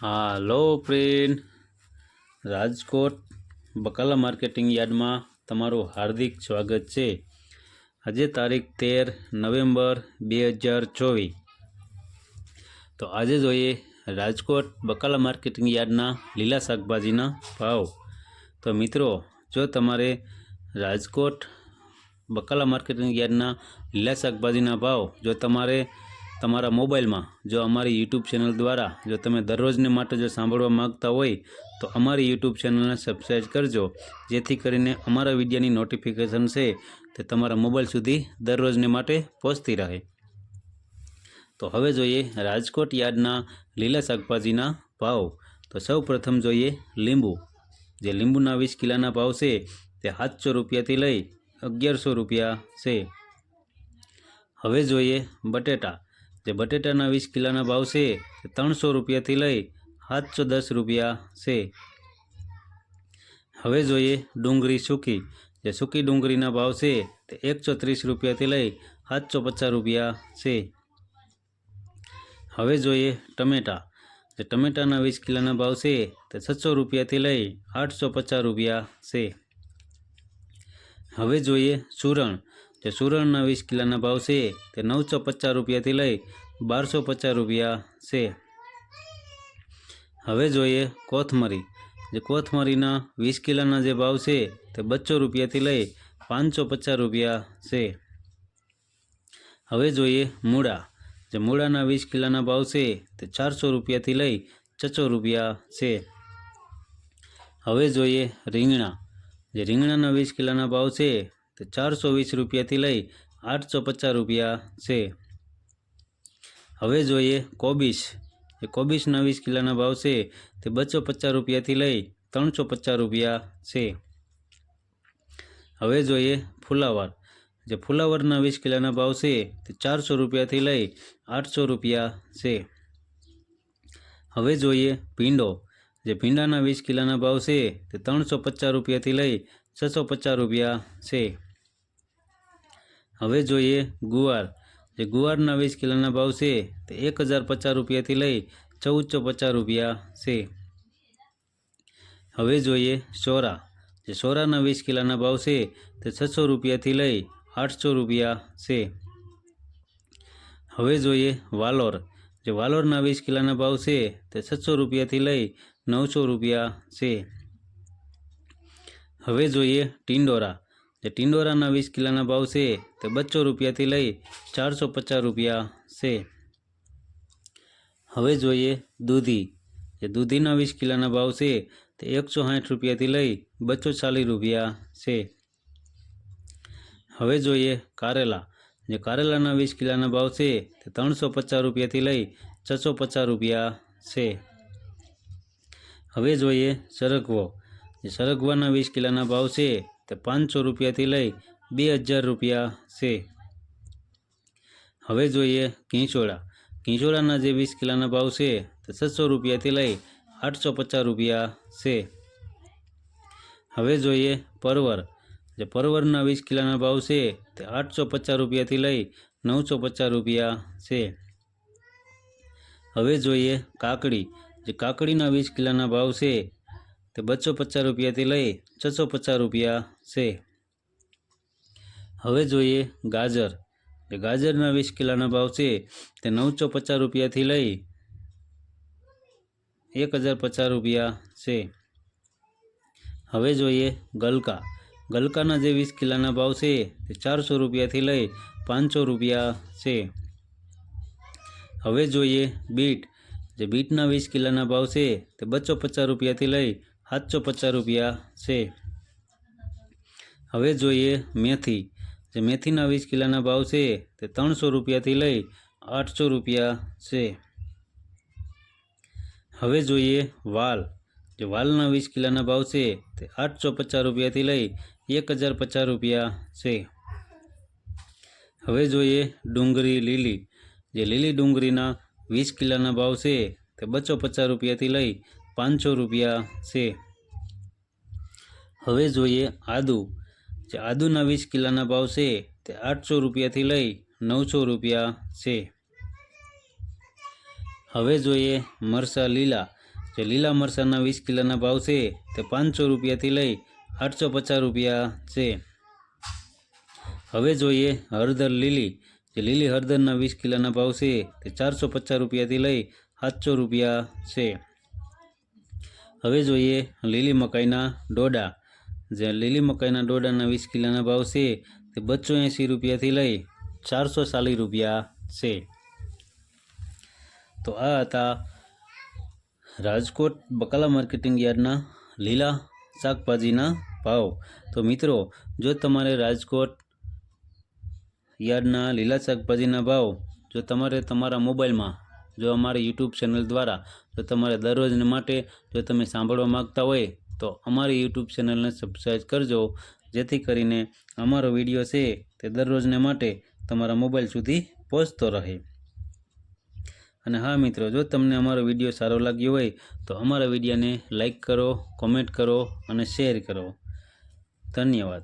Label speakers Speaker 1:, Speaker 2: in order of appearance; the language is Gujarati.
Speaker 1: હાલો ફ્રેન્ડ, રાજકોટ બકાલા માર્કેટિંગ યાર્ડમાં તમારું હાર્દિક સ્વાગત છે। આજે તારીખ 13 નવેમ્બર 2024। તો આજે જોઈએ રાજકોટ બકાલા માર્કેટિંગ યાર્ડના લીલા શાકભાજીના ભાવ। તો મિત્રો, જો તમારે રાજકોટ બકાલા માર્કેટિંગ યાર્ડના લીલા શાકભાજીના ભાવ જો તમારે તમારા મોબાઈલમાં જો અમારી યુટ્યુબ ચેનલ દ્વારા જો તમે દરરોજને માટે જો સાંભળવા માગતા હોય તો અમારી યુટ્યુબ ચેનલને સબસ્ક્રાઈબ કરજો, જેથી કરીને અમારા વિડીયોની નોટિફિકેશન છે તે તમારા મોબાઈલ સુધી દરરોજને માટે પહોંચતી રહે। તો હવે જોઈએ રાજકોટ યાર્ડના લીલા શાકભાજીના ભાવ। તો સૌ પ્રથમ જોઈએ લીંબુ। જે લીંબુના 20 કિલોના ભાવ છે તે 700 રૂપિયાથી લઈ 1100 રૂપિયા છે। હવે જોઈએ બટેટા। જે બટેટાના 20 કિલોના ભાવ છે તે 300 રૂપિયાથી લઈ 710 રૂપિયા છે। હવે જોઈએ ડુંગળી સૂકી। જે સૂકી ડુંગળીના ભાવ છે તે 130 રૂપિયાથી લઈ 750 રૂપિયા છે। હવે જોઈએ ટમેટા। જે ટમેટાના 20 કિલોના ભાવ છે તે 600 રૂપિયાથી લઈ 850 રૂપિયા છે। હવે જોઈએ સૂરણ। જે સૂરણના 20 કિલોના ભાવ છે તે 950 રૂપિયાથી લઈ 1250 રૂપિયા છે। હવે જોઈએ કોથમરી। જે કોથમરીના 20 કિલોના જે ભાવ છે તે 200 રૂપિયાથી લઈ 550 રૂપિયા છે। હવે જોઈએ મૂળા। જે મૂળાના 20 કિલોના ભાવ છે તે 400 રૂપિયાથી લઈ 600 રૂપિયા છે। હવે જોઈએ રીંગણા। જે રીંગણાના 20 કિલોના ભાવ છે તે 420 રૂપિયાથી લઈ 850 રૂપિયા છે। હવે જોઈએ કોબીજ। જે કોબીજના 20 કિલોના ભાવ છે તે 250 રૂપિયાથી લઈ 350 રૂપિયા છે। હવે જોઈએ ફુલાવર। જે ફુલાવરના 20 કિલોના ભાવ છે તે 400 રૂપિયાથી લઈ 800 રૂપિયા છે। હવે જોઈએ ભીંડો। જે ભીંડાના 20 કિલોના ભાવ છે તે 350 રૂપિયાથી લઈ 650 રૂપિયા છે। હવે જોઈએ ગુવાર। જે ગુવારના 20 કિલોના ભાવ છે તે 1050 રૂપિયાથી લઈ 1450 રૂપિયા છે। હવે જોઈએ સોરા। જે સોરાના 20 કિલોના ભાવ છે તે 600 રૂપિયાથી લઈ 800 રૂપિયા છે। હવે જોઈએ વાલોર। જે વાલોરના 20 કિલોના ભાવ છે તે 600 રૂપિયાથી લઈ 900 રૂપિયા છે। હવે જોઈએ ટિંડોરા। જે ટિંડોરાના 20 કિલોના ભાવ છે તે 200 રૂપિયાથી લઈ 450 રૂપિયા છે। હવે જોઈએ દૂધી। જે દૂધીના 20 કિલોના ભાવ છે તે 160 રૂપિયાથી લઈ 240 રૂપિયા છે। હવે જોઈએ કારેલા। જે કારેલાના 20 કિલોના ભાવ છે તે 350 રૂપિયાથી લઈ 650 રૂપિયા છે। હવે જોઈએ સરગવો। જે સરગવાના 20 કિલોના ભાવ છે તે 500 રૂપિયાથી લઈ 2000 રૂપિયા છે। હવે જોઈએ ઘીંચોળા। ઘીંચોળાના જે 20 કિલોના ભાવ છે તે 600 રૂપિયાથી લઈ 850 રૂપિયા છે। હવે જોઈએ પરવર। જે પરવરના 20 કિલોના ભાવ છે તે 850 રૂપિયાથી લઈ 950 રૂપિયા છે। હવે જોઈએ કાકડી। જે કાકડીના 20 કિલોના ભાવ છે તે 250 રૂપિયાથી લઈ 650 રૂપિયા છે। હવે જોઈએ ગાજર। જે ગાજરના 20 કિલોના ભાવ છે તે 950 રૂપિયાથી લઈ 1050 રૂપિયા છે। હવે જોઈએ ગલકા। ગલકાના જે 20 કિલોના ભાવ છે તે 400 રૂપિયાથી લઈ 500 રૂપિયા છે। હવે જોઈએ બીટ। જે બીટના 20 કિલોના ભાવ છે તે 250 રૂપિયાથી લઈ 750 રૂપિયા છે। હવે જોઈએ મેથી। જે મેથીના 20 કિલોના ભાવ છે તે 300 રૂપિયાથી લઈ 800 રૂપિયા છે। હવે જોઈએ વાલ। જે વાલના 20 કિલોના ભાવ છે તે 850 રૂપિયાથી લઈ 1050 રૂપિયા છે। હવે જોઈએ ડુંગળી લીલી। જે લીલી ડુંગળીના 20 કિલોના ભાવ છે તે 250 રૂપિયાથી લઈ 500 રૂપિયા છે। હવે જોઈએ આદુ। જે આદુના 20 કિલોના ભાવ છે તે 800 રૂપિયાથી લઈ 900 રૂપિયા છે। હવે જોઈએ મરચાં લીલા। જે લીલા મરચાંના 20 કિલોના ભાવ છે તે 500 રૂપિયાથી લઈ 850 રૂપિયા છે. હવે જોઈએ હળદર લીલી. જે લીલી હળદરના 20 કિલોના ભાવ છે તે 450 રૂપિયાથી લઈ 700 રૂપિયા છે. હવે જોઈએ લીલી મકાઈના ડોડા. જે લીલી મકાઈના ડોડાના 20 કિલોના ભાવ છે તે 280 રૂપિયાથી લઈ 440 રૂપિયા છે. તો આ હતા રાજકોટ બકાલા માર્કેટિંગ યાર્ડના લીલા શાકભાજીના ભાવ. તો મિત્રો, જો તમારે રાજકોટ યાર્ડના લીલા શાકભાજીના ભાવ જો તમારે તમારા મોબાઈલમાં જો અમારી યુટ્યુબ ચેનલ દ્વારા જો તમારે દરરોજને માટે જો તમે સાંભળવા માગતા હોય તો અમારી યુટ્યુબ ચેનલને સબસ્ક્રાઈબ કરજો, જેથી કરીને અમારો વિડીયો છે તે દરરોજને માટે તમારા મોબાઈલ સુધી પહોંચતો રહે. અને હા મિત્રો, જો તમને અમારો વિડીયો સારો લાગ્યો હોય તો અમારા વિડીયોને લાઈક કરો, કોમેન્ટ કરો અને શેર કરો. ધન્યવાદ.